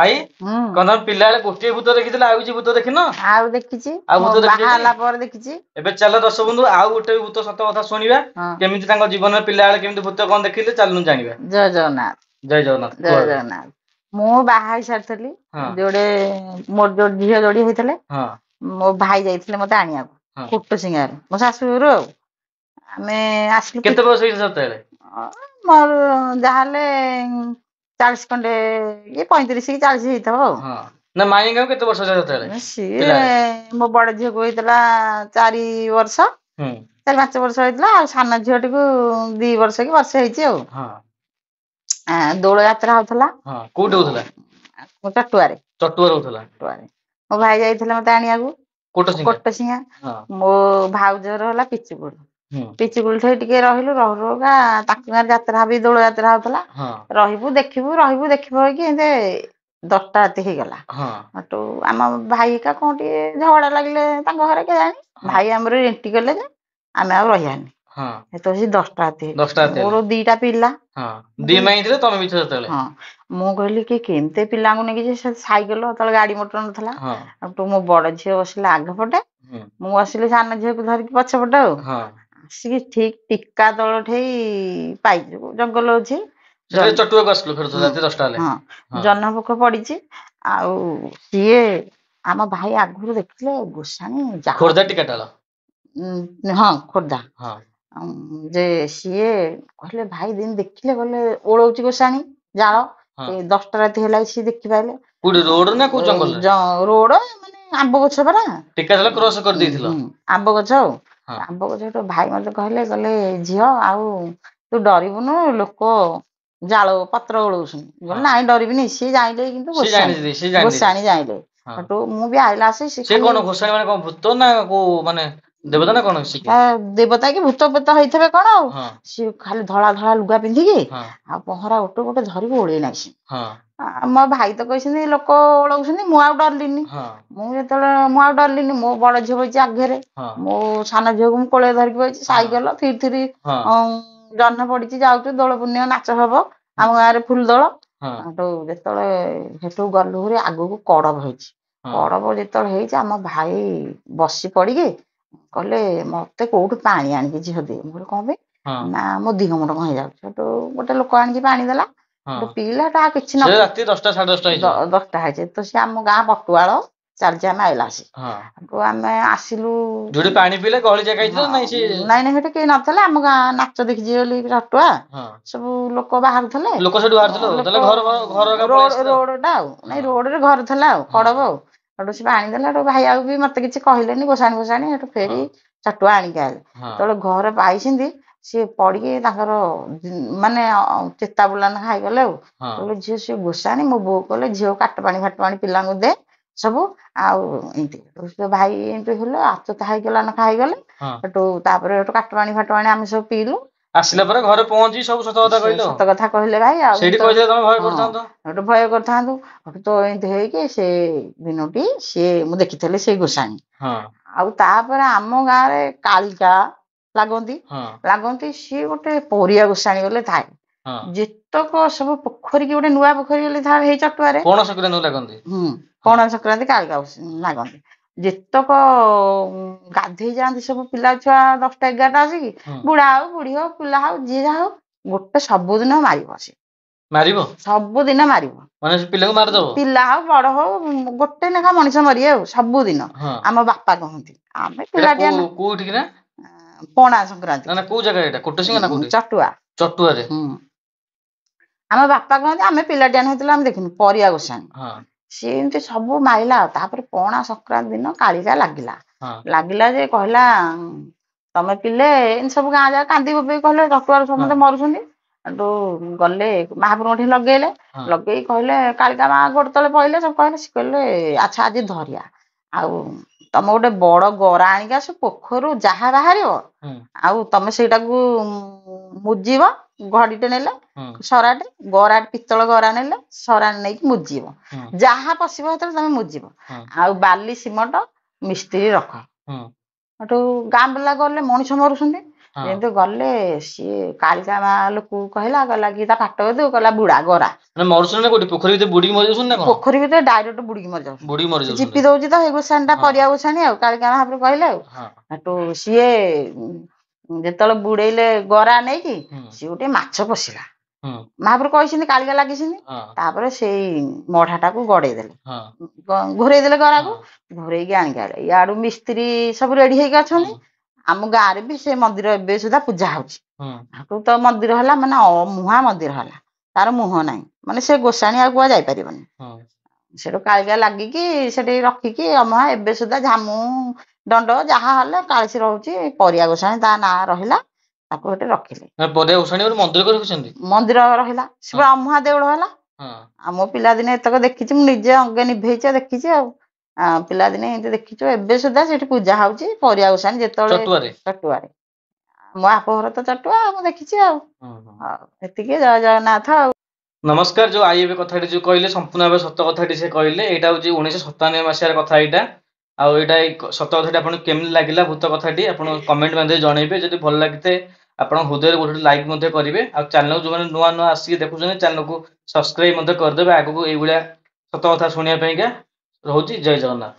आई कौन पिला गोटे भूत देखी आउ किसी भूत देखिन आउ देखिछि आ भूत बाहाला पर देखिछि एबे चल दर्शक बंधु आउ गोटे भूत सत कथा सुनिबा केमिति तांको जीवन में पिला केमिति भूत कोन देखिले चलनु जानिबा। जय जगन्नाथ जय जगन्नाथ जय जगन्नाथ। मु बाहा सारथली जोडे मोर जो झियो जोडी होइतले मो भाई जाइतले मते आनिया कुट्टू सिंगार मो सासुर आमे आसलु केते वर्ष होई सतेले मोर जाहले 40 खंडे ये 35 की 40 हेइतबो ना माई गाव केते वर्ष सतेले सी मो बड़ झियो को होइतला 4 वर्ष 4-5 वर्ष होइतला आ साना झियोटी को 2 वर्ष की वर्ष हेइची दोल यात्रा होथला कोउठ होथला चटुआरे चटुआरे होथला चटुआरे मो भाई जाइतले मते आनियागु कोट्ट सिंगा मो भाउजर होला पिचुकुल पिचुकुल ठे टिके रहिलु रहरोगा ताकुगार यात्रा भी दोल यात्रा होथला रहिबु देखिबो कि एते 10टा राति हे गला हटो आम भाई का कोंटी झगड़ा लागले तांको घरे के जानी भाई हमर एंटी गले जे आमे आ रहियानी तो सी 10टा राति मोर 2टा पिल्ला दी माई थिले तमे बिछ सतेले मु कहली कि केमते पिल्ला को नेकी जे साइकिल तले गाड़ी मोटर नथला तो मो बड़ झियो बसला आग पटे मु बसली साना झियो को धर के पछ पटे आसी ठीक टिक्का तळ ठेई पाई जंगल अछि चटुआ बसलो फेर राति 10टा ले जन्म पोक पड़ीची आउ सीए आम भाई आगुरु देखले गोसानी जा खोरदा टिकाटाल हां खोरदा जे सीए कहले भाई दिन देखिले कहले ओळौची गोसानी जाळ 10टा राति हेला सी देखि पाइले कुडी रोड ना को जंगल रोड माने आंब गछ परा टिकाटाल क्रॉस कर देथिलो आंब गछ तो भाई मते कहले कहले झियो आउ तू डरिबुनु लोक जाळ पत्र ओळौछन नाइ डरिबिनी सी जाइले किंतु गोसानी जाइले तो मु भी आइला से कोन गोसानी माने कोन भूत ना को माने देवता ना कोन सिके देवता की भूत पता होइथबे कोन सी खाली धळा धळा लुगा पिंधी के आ पहरा ओटो गोटे धरि ओळे नासी मो भाई तो कहछनी लोक ओळौछनी मु आ डरलिनी मु जेतले मु आ डरलिनी मो बड़ झियो बइची आघेरे मो साना झियो को मु कोळे धरि के बइची साइकेल फिर जन्म पड़ीची जाउछु दोल पुण्य नाच हबो आम गारे फुल दोल तो जेतले हेतु गलु रे आगु को कड़ब जेतले हेइची आम भाई बसी पड़ी के कहले मते कोउठ पानी आनी के झियो दे मु कहबे ना मो दिह मोट कहि जाउ तो गोटे लोक आनी के पानी देला तो पीला ता किछ न राती 10टा 10:30 हाइजे तो से आम गां पटुआळ चारजा में आइला से तो आमे आसिलु जोडी पानी पीले गहली जगह छ नै से नै हेटे के नथले आम गां नाच देखि जेली चटुआ सब लोक बाहर थले लोक सेडु बाहर थले तले घर रोड डाउ नै रोड रे घर थला कड़ब हटो से पानी देला तो भाई आउ भी मते किछ कहिलेनी गोसानी हटो फेरी चटुआ आनी के तले घर पाइसिंदी से पड़ी ताकर माने चेता बुलान खाई गले बोले झियो से गोसानी मो बो कहले झियो काट पानी पिला दे सब आउ एंती भाई एंती होले आतो ताई गला न खाई गले तो तापर हटो काट पानी हम सब पीलु आसिला पर घर पहुंची सब सत कथा कहलो सत कथा कहले भाई आ सेठी कहले तमे भय करथांतो हटो भय करथांतो हटो तो एंती हे के से दिनोटी से मु देखिथले से गोसानी आउ तापर आम गां रे कालिका लागंती सी गोटे परिया गोसाणी गले थाए जेतक सब पोखरी की गोटे नुआ पोखरी गले था हे चटुआरे कोन संक्रांति लागंती कोन संक्रांति कालिका लागंती जेतक गाधे जांती सब पिला छुआ 10टा 11टा आसी बुढ़ा हो बुढ़ी हो पिला हो जे जा हो गोटे सब दिन मारिबो सब दिन मारिबो माने पिला को मार दबो पिला हो बड़ हो गोटे नेखा मनिष मरिए सब दिन आम बापा कहंती आमे पिला कोठी कि ना पणा संक्रांति ना को जगह एटा कोटसिंगा ना कोठी चटुआ रे आम बापा कहंती आमे पिला ड्यान होतला हम देखिनु परिया गोसानी से एमती सब माइला तापर पणा संक्रांति दिन कालिका लागिला जे कहला तमे पिले इन सब गां जा कांदी बबे कहले चटुआर समते मरुछंदी तो गले महाप्रभु लगेई कहले कालिका मा गोड़ तले पइले सब कहले कहले अच्छा आज धरिया आउ तम गोटे बड़ गरा आनिक आस पोखरु जहा बाहर आउ तमे सेटा को मुजीब घड़ीटे नेले सराटे गरा पितल गरा नेले सरा नहीं मुजीब जहा पशिब हेतले तमे मुजीब आउ बाली सिमट मिस्त्री रख हटो गां बेला गले मनिष मरुछंदी ଯେମିତି ଗଲେ ସିଏ କାଳିକା ମା ଲୋକ କହିଲା କି ତା ପାଟ କହିଲା ବୁଢା ଗରା ପୋଖରୀ ଭିତରେ ବୁଡିକି ମରିଯାଉଛନ୍ତି ନା ପୋଖରୀ ଭିତରେ ଡାଇରେକ୍ଟ ବୁଡିକି ମରିଯାଉଛନ୍ତି ଚିପି ଦଉଛି ତ ହେଇ ଗୋସାଣୀ ଟା ପରିବା ଗୋସାଣୀ ଆଉ କାଳିକା ମହାପ୍ରଭୁ କହିଲେ ଆଉ ହେଠୁ ସିଏ ଯେତେବେଳେ ବୁଡେଇଲେ ଗରା ନେଇକି ସିଏ ଗୋଟେ ମାଛ ପଶିଲା ମହାପ୍ରଭୁ କହିଛନ୍ତି କାଳିକା ଲାଗିଛନ୍ତି ତାପରେ ସେଇ ମଢାଟାକୁ ଗଡେଇ ଦେଲେ ଘୋରେଇ ଦେଲେ ଗରାକୁ ଘୋରେଇକି ଆଣିକି ଆଇଲେ ଇଆଡୁ ମିସ୍ତ୍ରୀ ସବୁ ରେଡି ହେଇକି ଅଛନ୍ତି ଆମ ଗାଁରେ ବି ସେ ମନ୍ଦିର ଏବେ ସୁଦ୍ଧା ପୂଜା ହଉଛି ତ ମନ୍ଦିର ହେଲା ମାନେ ଅମୁହାଁ ମନ୍ଦିର ହେଲା ତାର ମୁହଁ ନାହିଁ ମାନେ ସେ ଗୋସାଣୀ ଆଉ କୁଆ ଯାଇପାରିବନି ସେଠୁ କାଳିକା ଲାଗିକି ସେଠି ରଖିକି ଅମୁହାଁ ଏବେ ସୁଦ୍ଧା ଝାମୁ ଦଣ୍ଡ ଯାହା ହେଲେ କାଳିଶୀ ରହୁଛି ପରିବା ଗୋସାଣୀ ତା ନାଁ ରହିଲା ତାକୁ ସେଠି ରଖିଲେ ମନ୍ଦିର ରହିଲା ସେ ଅମୁହାଁ ଦେଉଳ ହେଲା ଆଉ ମୋ ପିଲାଦିନେ ଏତକ ଦେଖିଛି ମୁଁ ନିଜେ ଅଙ୍ଗେ ନିଭେଇଛି ଦେଖିଛି ଆଉ ପିଲାଦିନେ ଏମିତି ଦେଖିଛୁ ଏବେ ସୁଦ୍ଧା ସେଠି ପୂଜା ହଉଛି ପରିବା ଗୋସାଣୀ ଯେତେବେଳେ ଚଟୁଆରେ ମୋ ବାପ ଘର ତ ଚଟୁଆ ମୁଁ ଦେଖିଛି ଆଉ ଏତିକି ଜୟ ଜଗନ୍ନାଥ ଆଉ ନମସ୍କାର। ଯୋଉ ଆଇ ଏବେ କଥାଟି ଯୋଉ କହିଲେ ସମ୍ପୂର୍ଣ୍ଣ ଭାବେ ସତ କଥାଟି ସେ କହିଲେ ଏଇଟା ହଉଛି 1997 ମସିହାର କଥା ଏଇଟା ଆଉ ଏଇଟା ସତ କଥାଟି ଆପଣଙ୍କୁ କେମିତି ଲାଗିଲା ଭୂତ କଥାଟି ଆପଣ କମେଣ୍ଟ ମାଧ୍ୟମରେ ଜଣେଇବେ ଯଦି ଭଲ ଲାଗିଥାଏ ଆପଣ ହୃଦୟରେ ଗୋଟେ ଲାଇକ୍ ମଧ୍ୟ କରିବେ ଆଉ ଚ୍ୟାନେଲକୁ ଯୋଉମାନେ ନୂଆ ନୂଆ ଆସିକି ଦେଖୁଛନ୍ତି ଚ୍ୟାନେଲକୁ ସବସ୍କ୍ରାଇବ ମଧ୍ୟ କରିଦେବେ ଆଗକୁ ଏଇଭଳିଆ ସତ କଥା ଶୁଣିବା ପାଇଁକା ରହୁଛି ଜୟ ଜଗନ୍ନାଥ।